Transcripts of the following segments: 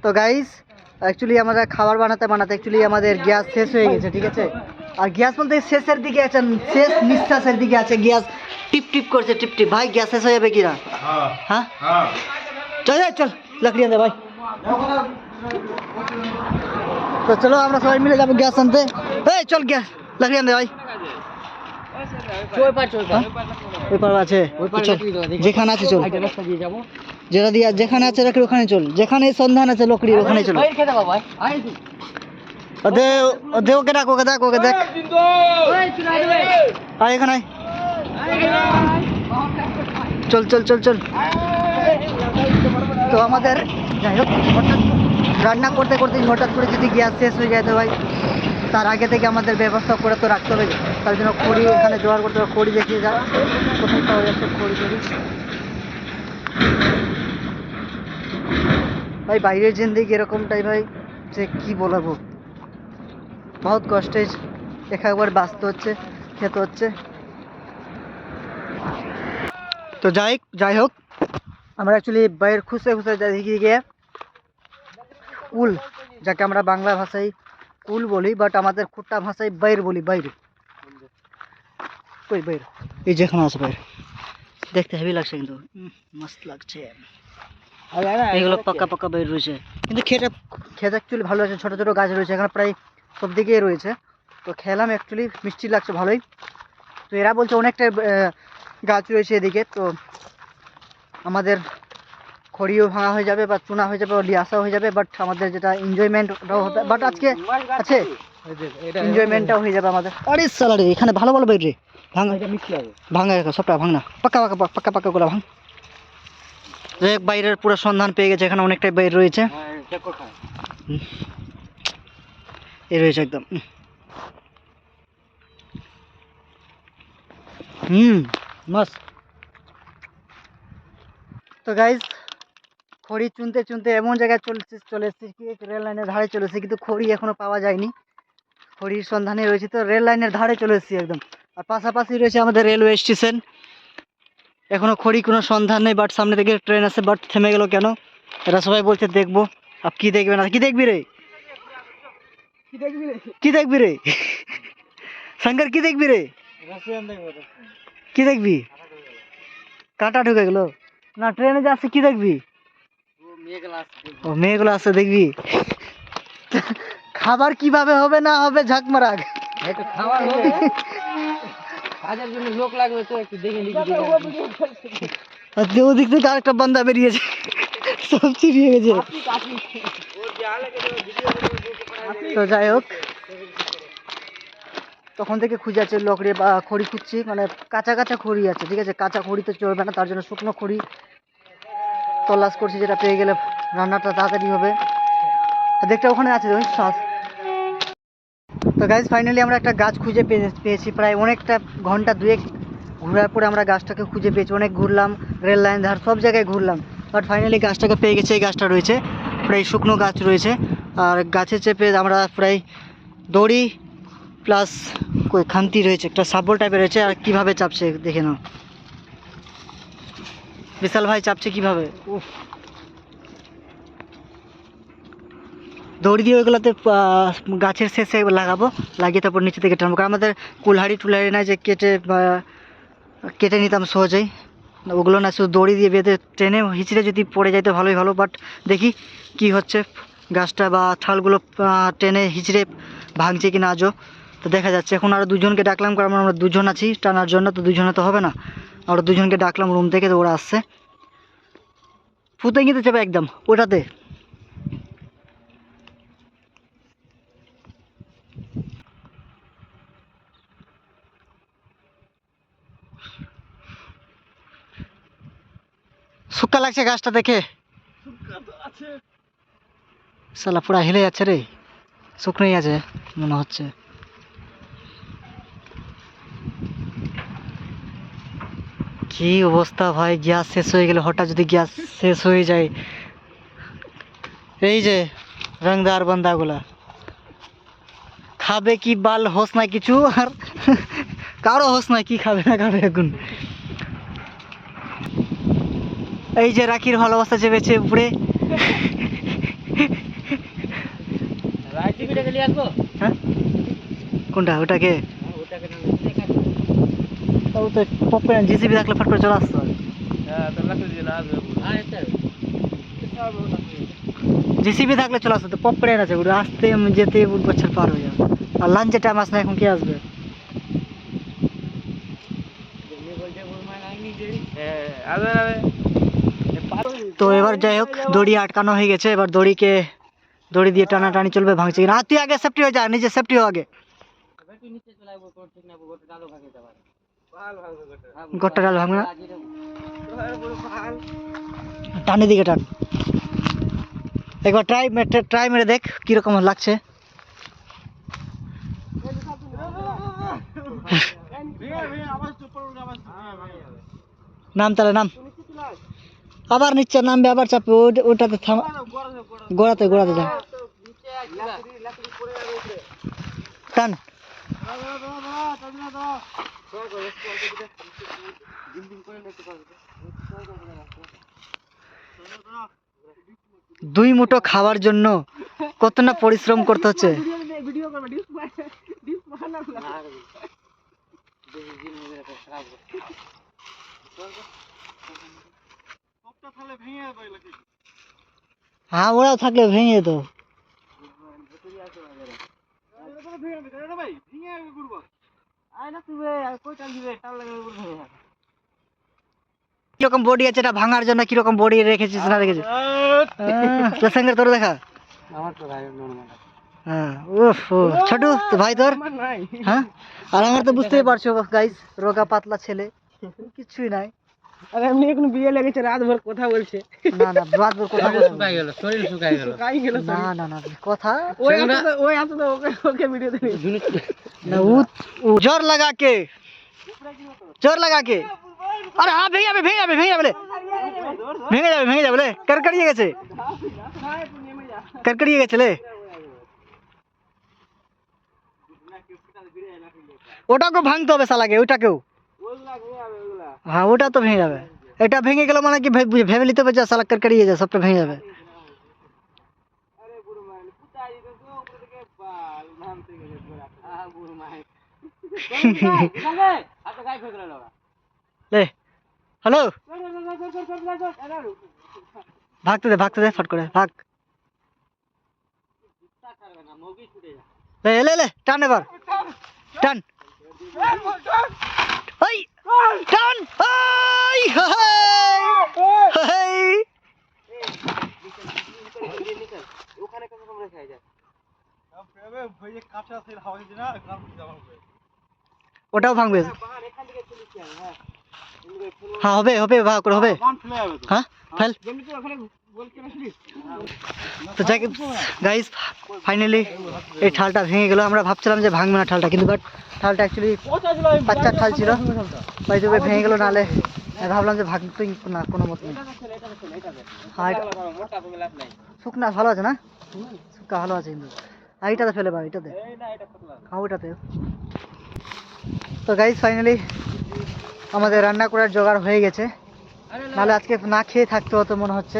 তো guys actually আমরা খাবার বানাতে বানাতে অ্যাকচুয়ালি আমাদের গ্যাস শেষ হয়ে গেছে, ঠিক আছে। আর গ্যাস বলতে শেষের দিকে আছে, শেষ নিঃশ্বাসের দিকে আছে, গ্যাস টিপ টিপ করছে, টিপ টিপ। ভাই গ্যাস শেষ হয়ে যাবে কিনা? হ্যাঁ চল চল লাকড়ি আনতে ভাই। তো চলো আমরা সবাই মিলে যাবো গ্যাস আনতে। এই চল গ্যাস লাকড়ি আনতে ভাই। ওই পার আছে, যেখানে আছে চল, যেটা দিয়ে যেখানে আছে লাকড়ি ওখানে চল, যেখানে সন্ধান আছে লকড়ি ওখানে চলো। ওকে ডাক, ওকে দেখ, ওকে দেখ। আয় এখানে চল চল চল চল। তো আমাদের যাই হোক হঠাৎ রান্না করতে করতে হঠাৎ করে যদি গ্যাস শেষ হয়ে যায় তো ভাই তার আগে থেকে আমাদের ব্যবস্থা করে তো রাখতে হবে। তার জন্য খড়ি এখানে জোগাড় করতে হবে। খড়ি দেখিয়ে যা কোথায় পাওয়া যাচ্ছে খড়ি টড়ি। ভাই বাইরের জিন্দিগি এরকমটাই ভাই, যে কি বলবো, বহুত কষ্টে একবার বাঁচতে হচ্ছে, খেতে হচ্ছে। তো যাই হোক আমরা অ্যাকচুয়ালি বাইরের খুঁজতে খুঁজতে দেখি গিয়ে কুল, যাকে আমরা বাংলা ভাষায় কুল বলি, বাট আমাদের খুট্টা ভাষায় বাইর বলি। বাইরে কই বাইর, এই যেখানে আছে বাইর, দেখতে হেভি লাগছে কিন্তু মস্ত লাগছে। এগুলো পাক্কা পাক্কা বাইর রয়েছে, কিন্তু খেতে অ্যাকচুয়ালি ভালো আছে। ছোটো ছোটো গাছ রয়েছে এখানে, প্রায় সব দিকেই রয়েছে। তো খেলাম অ্যাকচুয়ালি মিষ্টি লাগছে ভালোই। তো এরা বলছে অনেকটা গাছ রয়েছে এদিকে, তো আমাদের খড়িও ভাঙা হয়ে যাবে বা চুনা হয়ে যাবে, লিয়াসা হয়ে যাবে, বাট আমাদের যেটা এনজয়মেন্ট ওটাও হবে। বাট আজকে আছে এনজয়মেন্টটাও হয়ে যাবে আমাদের। আরে সালারে এখানে ভালো ভালো বাইরে ভাঙা ভাঙা সবটা ভাঙনা পাক্কা পাক্কা পাক্কা পাক্কা করে ভাঙ। বাইরের পুরো সন্ধান পেয়ে গেছে, এখানে অনেকটাই বাইরে রয়েছে, এই রয়েছে একদম। মস্ত। তো গাইজ খড়ি চুনতে চুনতে এমন জায়গায় চলে এসেছি কি রেল লাইনের ধারে চলে এসেছি, কিন্তু খড়ি এখনো পাওয়া যায়নি। খড়ির সন্ধানে রয়েছে, তো রেল লাইনের ধারে চলে এসেছি একদম। আর পাশাপাশি রয়েছে আমাদের রেলওয়ে স্টেশন। এখনো খড়ি কোনো সন্ধান নেই, বাট সামনে থেকে ট্রেন আছে, বাট থেমে গেল কেন? এরা সবাই বলছে দেখবো। আর কি দেখবে না, কি দেখবি রে, কি দেখবি রে শঙ্কর, কি দেখবি রে, কি দেখবি? কাঁটা ঢুকে গেল না, ট্রেনে যাচ্ছে, কি দেখবি? ও মেয়েগুলো আসছে দেখবি। খাবার কিভাবে হবে না হবে ঝাঁক মারাক, খাবার হবে কাজের জন্য লোক লাগবে, তো একটু দেখে লিখি। ওদিক থেকে আরেকটা বান্দা বেরিয়েছে, সব চিরিয়ে গেছে। তো যাই হোক তখন থেকে খুঁজে আছে লকড়ি বা খড়ি খুঁজছি, মানে কাঁচা কাঁচা খড়ি আছে, ঠিক আছে। কাঁচা খড়ি তো চলবে না, তার জন্য শুকনো খড়ি তল্লাশ করছি, যেটা পেয়ে গেলে রান্নাটা তাড়াতাড়ি হবে। দেখতে ওখানে আছে ওই শ্বাস। তো গাইজ ফাইনালি আমরা একটা গাছ খুঁজে পেয়েছি, প্রায় অনেকটা ঘন্টা দুয়েক ঘোরার পরে আমরা গাছটাকে খুঁজে পেয়েছি। অনেক ঘুরলাম, রেল লাইন ধার সব জায়গায় ঘুরলাম, বাট ফাইনালি গাছটাকে পেয়ে গেছে। এই গাছটা রয়েছে, প্রায় শুকনো গাছ রয়েছে। আর গাছে চেপে আমরা প্রায় দড়ি প্লাস কই খান্তি রয়েছে, একটা সাবল টাইপের রয়েছে। আর কীভাবে চাপছে দেখে নাও, বিশাল ভাই চাপছে কীভাবে। উফ, দড়ি দিয়ে ওইগুলোতে গাছের শেষে লাগাবো, লাগিয়ে তারপর নিচে থেকে টানবো। কারণ আমাদের কুলহাড়ি টুলহাড়ি নাই যে কেটে নিতাম সহজেই, ওগুলো না, শুধু দড়ি দিয়ে বেঁধে টেনে হিঁচড়ে যদি পড়ে যাইতে ভালোই ভালো। বাট দেখি কি হচ্ছে, গাছটা বা ছালগুলো টেনে হিঁচড়ে ভাঙছে কিনা আজও, তো দেখা যাচ্ছে। এখন আরও দুজনকে ডাকলাম, কারণ আমরা দুজন আছি টানার জন্য, তো দুজনে তো হবে না। আরও দুজনকে ডাকলাম রুম থেকে, তো ওরা আসছে। ফুতে গিয়ে চেপে একদম ওটাতে। শুকা লাগছে গাছটা দেখে, শালা পুরা হেলে যাচ্ছে রে, শুকনোই আছে মনে হচ্ছে। কি অবস্থা ভাই, গ্যাস শেষ হয়ে গেলে, হঠাৎ যদি গ্যাস শেষ হয়ে যায়। এই যে রংদার বান্দাগুলা খাবে কি বাল হোস নাই কিছু, আর কারো হোস নাই কি খাবে না খাবে এখন। এই যে রাখির ভালোবাসা চেপেছে উপরে, নিয়ে আসবো হ্যাঁ কোনটা ওটাকে ওটাকে ও তো পপে জিসিবি থাকলে ফট করে চলে আসতো হ্যাঁ তো লাখ দিয়ে না আসবে হ্যাঁ স্যার জিসিবি থাকলে চলে আসতো পপ করে আছে ওটা আসতে যেতে বছর পার হয়ে যাবে আর লাঞ্চের টাইম আসলে এখন কি আসবে তো এবার যাই হোক দড়ি আটকানো হয়ে গেছে এবার দড়ি দিয়ে টানাটানি চলবে ভাঙছে কিনা তুই আগে সেফটি হয়ে যা নিজে সেফটি হো আগে গোটা ডাল ভাঙবে না টানে দিকে টান একবার ট্রাই মেরে দেখ কিরকম লাগছে নাম তাহলে নাম আবার নিচে নামবে আবার চাপবে ওটাতে থাম গোড়াতে যা টান দুই মুঠো খাওয়ার জন্য কত না পরিশ্রম করতে হচ্ছে হ্যাঁ ওরাও থাকলে ভেঙে যেত কিরকম বডি আছে এটা ভাঙার জন্য কিরকম বডি রেখেছিস না রেখেছিস সঙ্গে তোর দেখা আমার তো ভাই নরমাল হ্যাঁ উফ ছোটু তো ভাই তোর হ্যাঁ আর আমার তো বুঝতেই পারছো গাইস রোগা পাতলা ছেলে কিছুই নাই আরে এমনি এখন বিয়ে লেগেছে রাতভর কথা বলছে না রাতভর কথা বলছে শুকাই গেল শরীর শুকাই গেল না কথা ওই আছে তো ওকে ভিডিও দে না जोर लगा के अरे हाँ भैया बोले ভেঙে যাবে লে করকড়িয়ে গেছে লে ওটাকেও ভাঙতে হবে শালাকে ওটাকেও হ্যাঁ ওটা তো ভেঙে যাবে এটা ভেঙে গেল মানে কি ভেবে নিতে হবে যে শালা করকড়িয়ে যায় সবটা ভেঙে যাবে ले हेलो भागते दे फट करे भाग ले टान एबार टान ओई टान ओई हेई ওখানে কত কম রেখে যায় এবে ভাই কাঁচা সেল হাওয়া দিনা কাম যাওয়া হবে ওটাও ভাঙবে হ্যাঁ হবে ভাগ করে হবে হ্যাঁ ফেল তো যাই গাইস ফাইনালি এই ঠালটা ভেঙে গেল আমরা ভাবছিলাম যে ভাঙবে না ঠালটা কিন্তু বাট ঠালটা অ্যাকচুয়ালি বাচ্চার ঠাল ছিল তাই তবে ভেঙে গেল নাহলে ভাবলাম যে ভাঙতেই না কোনো মত নেই হ্যাঁ শুকনা ভালো আছে না শুকা ভালো আছে কিন্তু এইটাতে ফেলে বা এইটাতে হ্যাঁ ওইটাতে তো গাইস ফাইনালি আমাদের রান্না করার জোগাড় হয়ে গেছে নাহলে আজকে না খেয়ে থাকতে হতো মনে হচ্ছে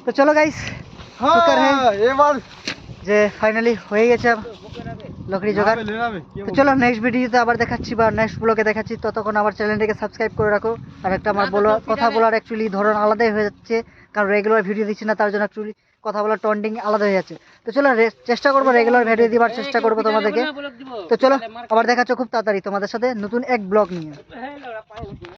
তো চলো গাইস শুকর হ্যাঁ এবার যে ফাইনালি হয়ে গেছে লকড়ি জোগাড় তো চলো নেক্সট ভিডিওতে আবার দেখাচ্ছি বা নেক্সট ব্লগে দেখাচ্ছি ততক্ষণ আমার চ্যানেলটাকে সাবস্ক্রাইব করে রাখো আর একটা আমার কথা বলার অ্যাকচুয়ালি ধরন আলাদাই হয়ে যাচ্ছে কারণ রেগুলার ভিডিও দিচ্ছি না তার জন্য অ্যাকচুয়ালি কথা বলার টন্ডিং আলাদা হয়ে যাচ্ছে তো চলো চেষ্টা করবো রেগুলার ভিডিও দিবার চেষ্টা করবো তোমাদেরকে তো চলো আবার দেখাচ্ছ খুব তাড়াতাড়ি তোমাদের সাথে নতুন এক ব্লগ নিয়ে